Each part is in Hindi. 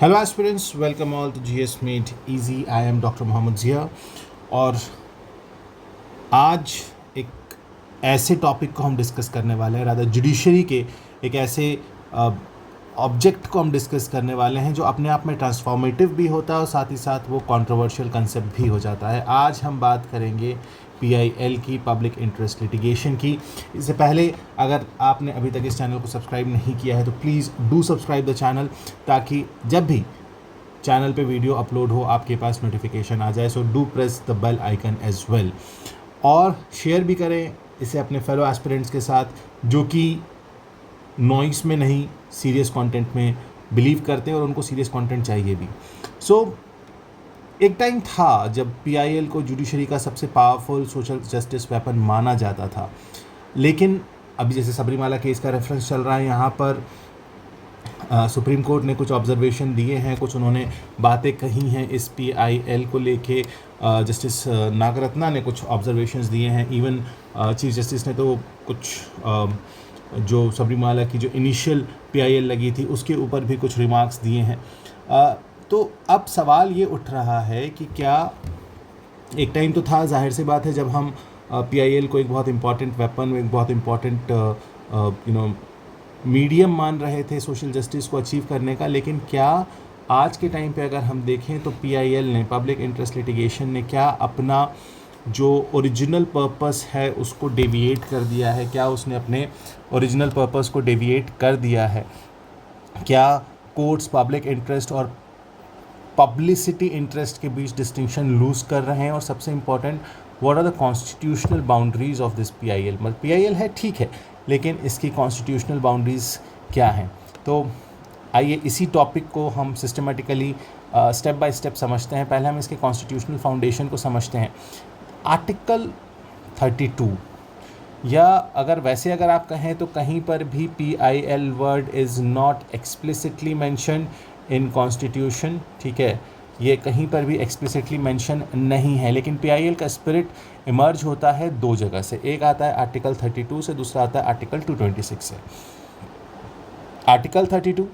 Hello aspirants, welcome all to GS made easy. I am doctor Mohammad Zia और आज एक ऐसे टॉपिक को हम डिस्कस करने वाले हैं, रादर जुडिशरी के एक ऐसे ऑब्जेक्ट को हम डिस्कस करने वाले हैं जो अपने आप में ट्रांसफॉर्मेटिव भी होता है और साथ ही साथ वो कंट्रोवर्शियल कंसेप्ट भी हो जाता है। आज हम बात करेंगे पीआईएल की, पब्लिक इंटरेस्ट लिटिगेशन की। इससे पहले अगर आपने अभी तक इस चैनल को सब्सक्राइब नहीं किया है तो please do subscribe the channel, ताकि जब भी चैनल पे वीडियो अपलोड हो आपके पास नोटिफिकेशन आ जाए। So do press the bell icon as well, और शेयर भी करें इसे अपने फेलो एस्पिरेंट्स के साथ जो कि नॉइस में नहीं, सीरियस कंटेंट में बिलीव करते हैं और उनको सीरियस कंटेंट चाहिए भी। एक टाइम था जब पीआईएल को जुडिशरी का सबसे पावरफुल सोशल जस्टिस वेपन माना जाता था, लेकिन अभी जैसे सबरीमाला केस का रेफरेंस चल रहा है, यहाँ पर सुप्रीम कोर्ट ने कुछ ऑब्जर्वेशन दिए हैं, कुछ उन्होंने बातें कही हैं इस पीआईएल को लेके। जस्टिस नागरत्ना ने कुछ ऑब्जर्वेशंस दिए हैं। इवन चीफ जस्टिस ने तो कुछ जो सबरीमाला की जो इनिशियल पीआईएल लगी थी उसके ऊपर भी कुछ रिमार्क्स दिए हैं। तो अब सवाल ये उठ रहा है कि क्या एक टाइम तो था, जाहिर सी बात है, जब हम पीआईएल को एक बहुत इंपॉर्टेंट वेपन, एक बहुत इंपॉर्टेंट मीडियम मान रहे थे सोशल जस्टिस को अचीव करने का, लेकिन क्या आज के टाइम पे अगर हम देखें तो पीआईएल ने, पब्लिक इंटरेस्ट लिटिगेशन ने, क्या अपना जो ओरिजिनल पर्पस है उसको डेविएट कर दिया है? क्या उसने अपने ओरिजिनल पर्पस को डेविएट कर दिया है? क्या कोर्ट्स पब्लिक इंटरेस्ट और पब्लिसिटी इंटरेस्ट के बीच डिस्टिंक्शन लूज़ कर रहे हैं? और सबसे important, what are the constitutional boundaries of this PIL? मतलब पीआईएल है, ठीक है, लेकिन इसकी कॉन्स्टिट्यूशनल बाउंड्रीज़ क्या हैं? तो आइए इसी टॉपिक को हम सिस्टमेटिकली स्टेप बाय स्टेप समझते हैं। पहले हम इसके कॉन्स्टिट्यूशनल फाउंडेशन को समझते हैं। आर्टिकल 32, या अगर आप कहें तो कहीं पर भी PIL word is not explicitly mentioned in constitution, ठीक है, ये कहीं पर भी एक्सप्लिसिटली मेंशन नहीं है। लेकिन पीआईएल का स्पिरिट इमर्ज होता है दो जगह से, एक आता है आर्टिकल 32 से, दूसरा आता है आर्टिकल 226 से। आर्टिकल 32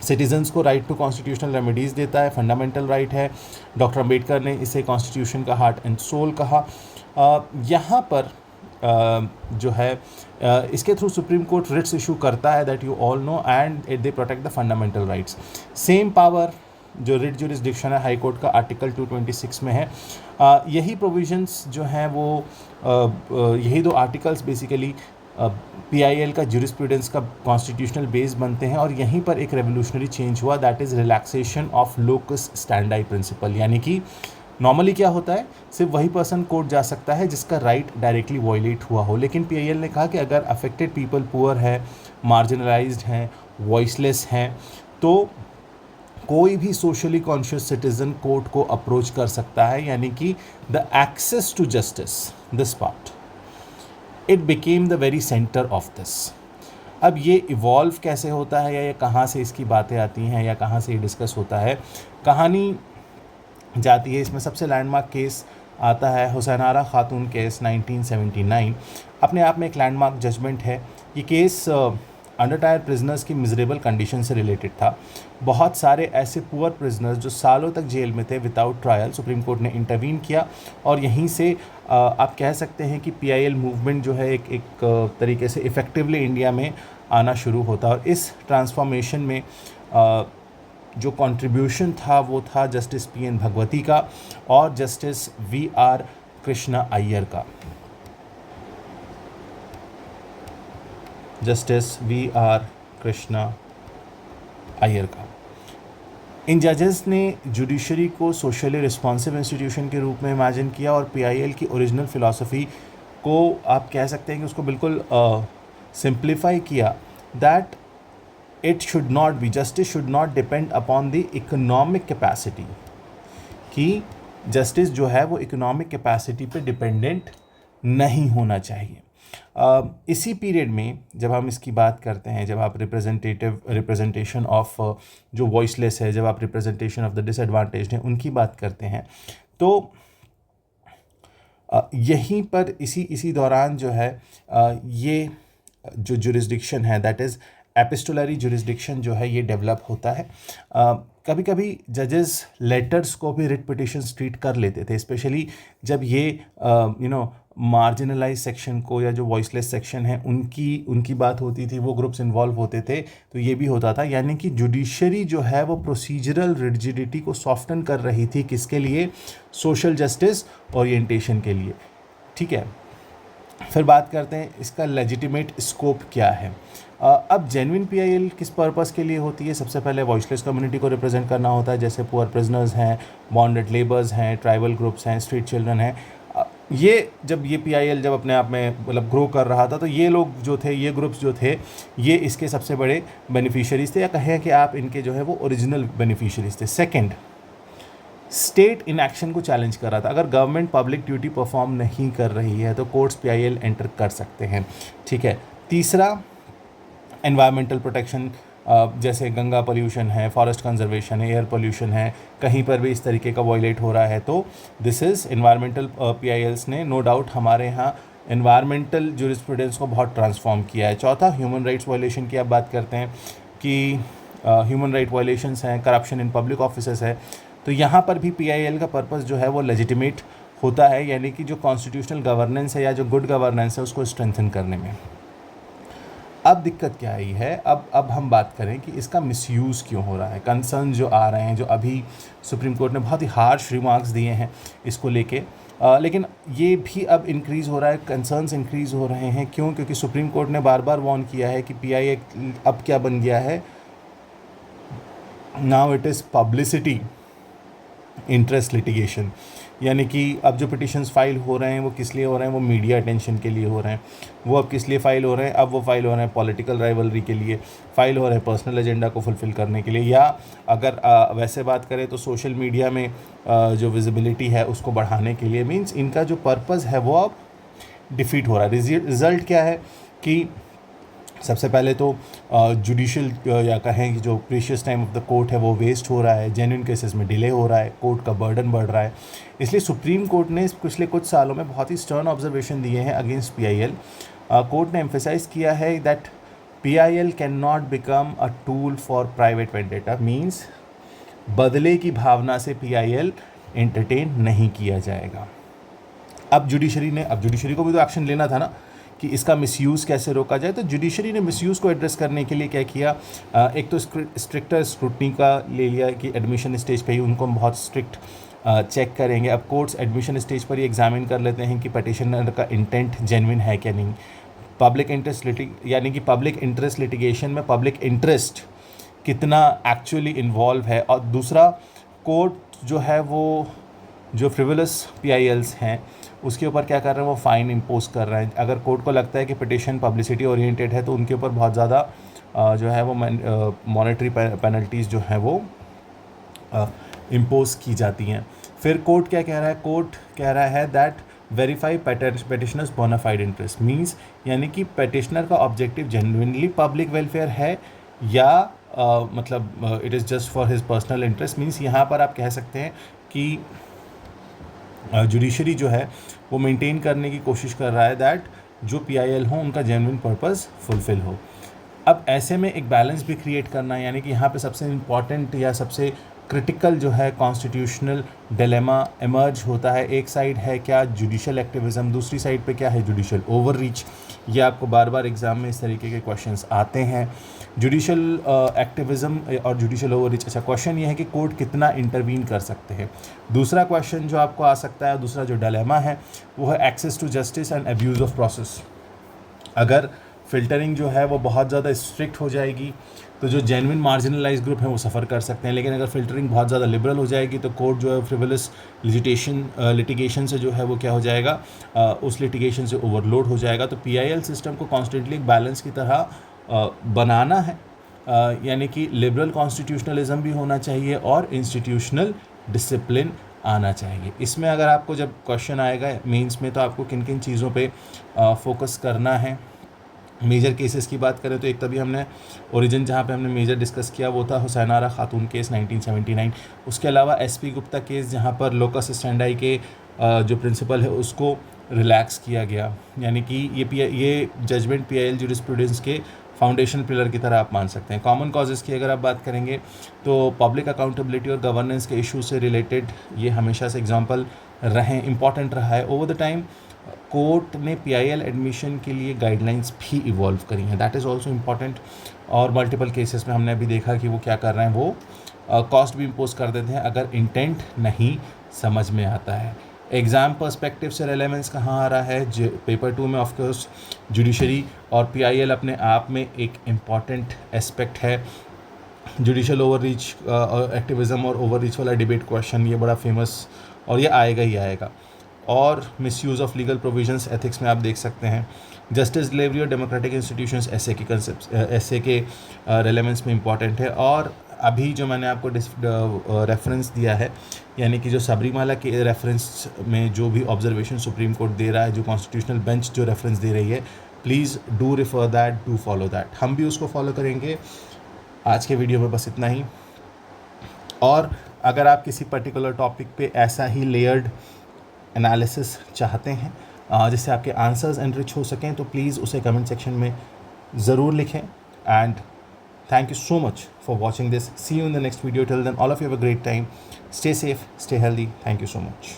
सिटीजन्स को राइट टू कॉन्स्टिट्यूशनल रेमेडीज़ देता है, फंडामेंटल राइट है। डॉक्टर अम्बेडकर ने इसे कॉन्स्टिट्यूशन का हार्ट एंड सोल कहा। यहाँ पर जो है इसके through supreme court writs issue करता है, that you all know, and they protect the fundamental rights. Same power जो रिट जुरिस्डिक्शन है हाई कोर्ट का आर्टिकल 226 में है। यही प्रोविजंस जो हैं वो यही दो आर्टिकल्स बेसिकली पीआईएल का ज्यूरिस्प्रूडेंस का कॉन्स्टिट्यूशनल बेस बनते हैं। और यहीं पर एक रेवोल्यूशनरी चेंज हुआ, that is relaxation of locus standi principle. यानी कि नॉर्मली क्या होता है, सिर्फ वही पर्सन कोर्ट जा सकता है जिसका राइट डायरेक्टली वायलेट हुआ हो, लेकिन पीआईएल ने कहा कि अगर अफेक्टेड पीपल पुअर है, मार्जिनलाइज्ड हैं, वॉइसलेस हैं, तो कोई भी सोशली कॉन्शियस सिटीजन कोर्ट को अप्रोच कर सकता है। यानी कि the access to justice, this part, it became the very centre of this. अब ये इवॉल्व कैसे होता है, या ये कहाँ से इसकी बातें आती हैं, या कहाँ से ये डिस्कस होता है, कहानी जाती है। इसमें सबसे लैंडमार्क केस आता है हुसैनारा खातून केस 1979। अपने आप में एक लैंडमार्क जजमेंट है। ये केस अंडर टायर प्रिजनर्स की मिजरेबल कंडीशन से रिलेटेड था। बहुत सारे ऐसे पुअर प्रिजनर्स जो सालों तक जेल में थे विदाउट ट्रायल, सुप्रीम कोर्ट ने इंटरवीन किया, और यहीं से आप कह सकते हैं कि पीआईएल मूवमेंट जो है एक तरीके से इफ़ेक्टिवली इंडिया में आना शुरू होता। और इस ट्रांसफॉर्मेशन में जो कंट्रीब्यूशन था वो था जस्टिस पीएन भगवती का और जस्टिस वीआर कृष्णा अय्यर का। जस्टिस वीआर कृष्णा अय्यर का। इन जजेस ने जुडिशरी को सोशली रिस्पॉन्सिव इंस्टीट्यूशन के रूप में इमेजिन किया, और पीआईएल की ओरिजिनल फ़िलासफ़ी को आप कह सकते हैं कि उसको बिल्कुल सिंप्लीफाई किया, that it should not be, justice should not depend upon the economic capacity, कि जस्टिस जो है वो इकोनॉमिक कैपेसिटी पे डिपेंडेंट नहीं होना चाहिए। इसी पीरियड में जब हम इसकी बात करते हैं, जब आप रिप्रेजेंटेशन ऑफ जो वॉइसलेस है, जब आप रिप्रेजेंटेशन ऑफ द डिसएडवांटेज्ड हैं उनकी बात करते हैं, तो यहीं पर इसी दौरान जो है ये जो जुरिस्डिक्शन है, दैट इज़ एपिस्टोलरी जुरिस्डिक्शन जो है ये डेवलप होता है। कभी कभी जजेस लेटर्स को भी रिट पिटिशंस ट्रीट कर लेते थे, स्पेशली जब ये मार्जिनलाइज सेक्शन को या जो वॉइसलेस सेक्शन है उनकी बात होती थी, वो ग्रुप्स इन्वॉल्व होते थे, तो ये भी होता था। यानी कि जुडिशरी जो है वो प्रोसीजरल रिजिडिटी को सॉफ्टन कर रही थी, किसके लिए? सोशल जस्टिस ओरिएंटेशन के लिए। ठीक है, फिर बात करते हैं इसका लेजिटिमेट स्कोप क्या है। अब जेन्युइन पीआईएल किस पर्पस के लिए होती है? सबसे पहले वॉइसलेस कम्युनिटी को रिप्रेजेंट करना होता है, जैसे पुअर प्रिजनर्स हैं, बॉन्डेड लेबर्स हैं, ट्राइबल ग्रुप्स हैं, स्ट्रीट चिल्ड्रन हैं। ये जब ये पीआईएल जब अपने आप में मतलब ग्रो कर रहा था, तो ये लोग जो थे, ये ग्रुप्स जो थे, ये इसके सबसे बड़े बेनिफिशियरीज थे, या कहें कि आप इनके जो है वो ओरिजिनल बेनिफिशियरीज थे। सेकंड, स्टेट इन एक्शन को चैलेंज कर रहा था। अगर गवर्नमेंट पब्लिक ड्यूटी परफॉर्म नहीं कर रही है तो कोर्ट्स पीआईएल एंटर कर सकते हैं। ठीक है। तीसरा, एनवायरमेंटल प्रोटेक्शन, जैसे गंगा पोल्यूशन है, फॉरेस्ट कंजर्वेशन है, एयर पोल्यूशन है, कहीं पर भी इस तरीके का वायलेट हो रहा है तो दिस इज़ एनवायरमेंटल पीआईएल्स ने नो डाउट हमारे यहाँ एनवायरमेंटल जूरिस्प्रूडेंस को बहुत ट्रांसफॉर्म किया है। चौथा, ह्यूमन राइट्स वायलेशन की आप बात करते हैं कि ह्यूमन राइट वायलेशंस हैं, करप्शन इन पब्लिक ऑफिसेस है, तो यहाँ पर भी पीआईएल का पर्पस जो है वो लेजिटिमेट होता है, यानी कि जो कॉन्स्टिट्यूशनल गवर्नेंस है या जो गुड गवर्नेंस है उसको स्ट्रेंथन करने में। अब दिक्कत क्या आई है? अब हम बात करें कि इसका मिसयूज़ क्यों हो रहा है। कंसर्न जो आ रहे हैं, जो अभी सुप्रीम कोर्ट ने बहुत ही हार्श रिमार्क्स दिए हैं इसको लेके, लेकिन ये भी अब इंक्रीज़ हो रहा है, कंसर्न्स इंक्रीज़ हो रहे हैं। क्यों? क्योंकि सुप्रीम कोर्ट ने बार बार वार्न किया है कि पीआईएल अब क्या बन गया है, now it is publicity interest litigation. यानी कि अब जो पिटिशंस फाइल हो रहे हैं वो किस लिए हो रहे हैं? वो मीडिया अटेंशन के लिए हो रहे हैं। वो अब किस लिए फ़ाइल हो रहे हैं? अब वो फाइल हो रहे हैं पॉलिटिकल राइवलरी के लिए, फ़ाइल हो रहे हैं पर्सनल एजेंडा को फुलफ़िल करने के लिए, या अगर वैसे बात करें तो सोशल मीडिया में जो विजिबिलिटी है उसको बढ़ाने के लिए। मीन्स इनका जो पर्पज़ है वो अब डिफीट हो रहा है। रिज़ल्ट क्या है कि सबसे पहले तो जुडिशल या कहें कि जो precious time of the court है वो वेस्ट हो रहा है, जेन्युइन केसेस में डिले हो रहा है, कोर्ट का बर्डन बढ़ रहा है। इसलिए सुप्रीम कोर्ट ने पिछले कुछ सालों में बहुत ही स्टर्न ऑब्जर्वेशन दिए हैं अगेंस्ट पीआईएल। कोर्ट ने एम्फेसाइज किया है that PIL can not become a tool for private vendetta. Means बदले की भावना से पीआईएल एंटरटेन नहीं किया जाएगा। अब जुडिशरी को भी तो एक्शन लेना था ना कि इसका मिसयूज़ कैसे रोका जाए। तो जुडिशरी ने मिसयूज़ को एड्रेस करने के लिए क्या किया? एक तो स्ट्रिक्टर स्क्रूटनी का ले लिया कि एडमिशन स्टेज पे ही उनको हम बहुत स्ट्रिक्ट चेक करेंगे। अब कोर्ट्स एडमिशन स्टेज पर ही एग्जामिन कर लेते हैं कि पटिशनर का इंटेंट जेन्युइन है क्या नहीं। पब्लिक इंटरेस्ट यानी कि पब्लिक इंटरेस्ट लिटिगेशन में पब्लिक इंटरेस्ट कितना एक्चुअली इन्वॉल्व है। और दूसरा, कोर्ट जो है वो जो फ्रिवलस पीआईएल्स हैं उसके ऊपर क्या कर रहे हैं? वो फ़ाइन इम्पोज कर रहे हैं। अगर कोर्ट को लगता है कि पिटिशन पब्लिसिटी ओरिएंटेड है तो उनके ऊपर बहुत ज़्यादा जो है वो मॉनेटरी पेनल्टीज़ जो हैं वो इम्पोज की जाती हैं। फिर कोर्ट क्या कह रहा है? कोर्ट कह रहा है that verify petitioners bona fide interest. Means यानी कि पेटिशनर का ऑब्जेक्टिव जेन्युइनली पब्लिक वेलफेयर है या मतलब it is just for his personal interest. Means यहाँ पर आप कह सकते हैं कि जुडिशरी जो है वो मेंटेन करने की कोशिश कर रहा है दैट जो पीआईएल हो उनका जेन्युइन पर्पस फुलफ़िल हो। अब ऐसे में एक बैलेंस भी क्रिएट करना है, यानी कि यहाँ पे सबसे इम्पॉर्टेंट या सबसे क्रिटिकल जो है कॉन्स्टिट्यूशनल डिलेमा इमर्ज होता है। एक साइड है क्या जुडिशल एक्टिविज़म, दूसरी साइड पे क्या है जुडिशल ओवररीच। ये आपको बार बार एग्ज़ाम में इस तरीके के क्वेश्चंस आते हैं। जुडिशल एक्टिविज़म और जुडिशल ओवररीच। अच्छा, क्वेश्चन ये है कि कोर्ट कितना इंटरवीन कर सकते हैं। दूसरा क्वेश्चन जो आपको आ सकता है, दूसरा जो डिलेमा है वो है access to justice and abuse of process. अगर फ़िल्टरिंग जो है वो बहुत ज़्यादा स्ट्रिक्ट हो जाएगी तो जो जेन्युइन मार्जिनलाइज ग्रुप हैं वो सफ़र कर सकते हैं, लेकिन अगर फ़िल्टरिंग बहुत ज़्यादा लिबरल हो जाएगी तो कोर्ट जो है फ्रिवलस लिटिगेशन से जो है वो क्या हो जाएगा, उस लिटिगेशन से ओवरलोड हो जाएगा। तो पीआईएल सिस्टम को कॉन्स्टेंटली एक बैलेंस की तरह बनाना है, यानी कि लिबरल कॉन्स्टिट्यूशनलिज्म भी होना चाहिए और इंस्टीट्यूशनल डिसिप्लिन आना चाहिए। इसमें अगर आपको जब क्वेश्चन आएगा मेंस में तो आपको किन किन चीज़ों पे फोकस करना है। मेजर केसेस की बात करें तो एक तभी हमने ओरिजिन जहाँ पे हमने मेजर डिस्कस किया वो था हुसैन आरा खातून केस 1979। उसके अलावा एसपी गुप्ता केस जहाँ पर लोकस स्टैंडाई के जो प्रिंसिपल है उसको रिलैक्स किया गया, यानी कि ये जजमेंट पीआईएल जूरिस्प्रूडेंस के फाउंडेशन पिलर की तरह आप मान सकते हैं। कॉमन कॉजेज़ की अगर आप बात करेंगे तो पब्लिक अकाउंटेबिलिटी और गवर्नेंस के इशू से रिलेटेड ये हमेशा से एग्जांपल रहे, इम्पॉर्टेंट रहा है। ओवर द टाइम कोर्ट ने PIL एडमिशन के लिए गाइडलाइंस भी इवॉल्व करी हैं, दैट इज़ ऑल्सो इम्पॉर्टेंट। और मल्टीपल केसेस में हमने अभी देखा कि वो क्या कर रहे हैं, वो कॉस्ट भी इम्पोज कर देते हैं अगर इंटेंट नहीं समझ में आता है। एग्ज़ाम पर्सपेक्टिव से रेलेवेंस कहाँ आ रहा है, पेपर 2 में ऑफकोर्स जुडिशरी और PIL अपने आप में एक इम्पॉर्टेंट एस्पेक्ट है। जुडिशल ओवररीच एक्टिविज़म और ओवररीच वाला डिबेट क्वेश्चन ये बड़ा फेमस, और ये आएगा ही आएगा। और misuse of legal provisions ethics में आप देख सकते हैं। जस्टिस डिलीवरी और डेमोक्रेटिक इंस्टीट्यूशंस ऐसे के कंसेप्ट ऐसे के रेलेवेंस में इम्पॉर्टेंट है। और अभी जो मैंने आपको रेफरेंस दिया है, यानी कि जो सबरीमाला के रेफरेंस में जो भी ऑब्जर्वेशन सुप्रीम कोर्ट दे रहा है, जो कॉन्स्टिट्यूशनल बेंच जो रेफरेंस दे रही है, please do refer that, do follow that. हम भी उसको फॉलो करेंगे। आज के वीडियो में बस इतना ही। और अगर आप किसी पर्टिकुलर टॉपिक पे ऐसा ही लेयर्ड एनालिसिस चाहते हैं जिससे आपके आंसर्स एनरिच हो सकें, तो प्लीज़ उसे कमेंट सेक्शन में ज़रूर लिखें। And thank you so much for watching this. See you in the next video. Till then, all of you have a great time. Stay safe, stay healthy. Thank you so much.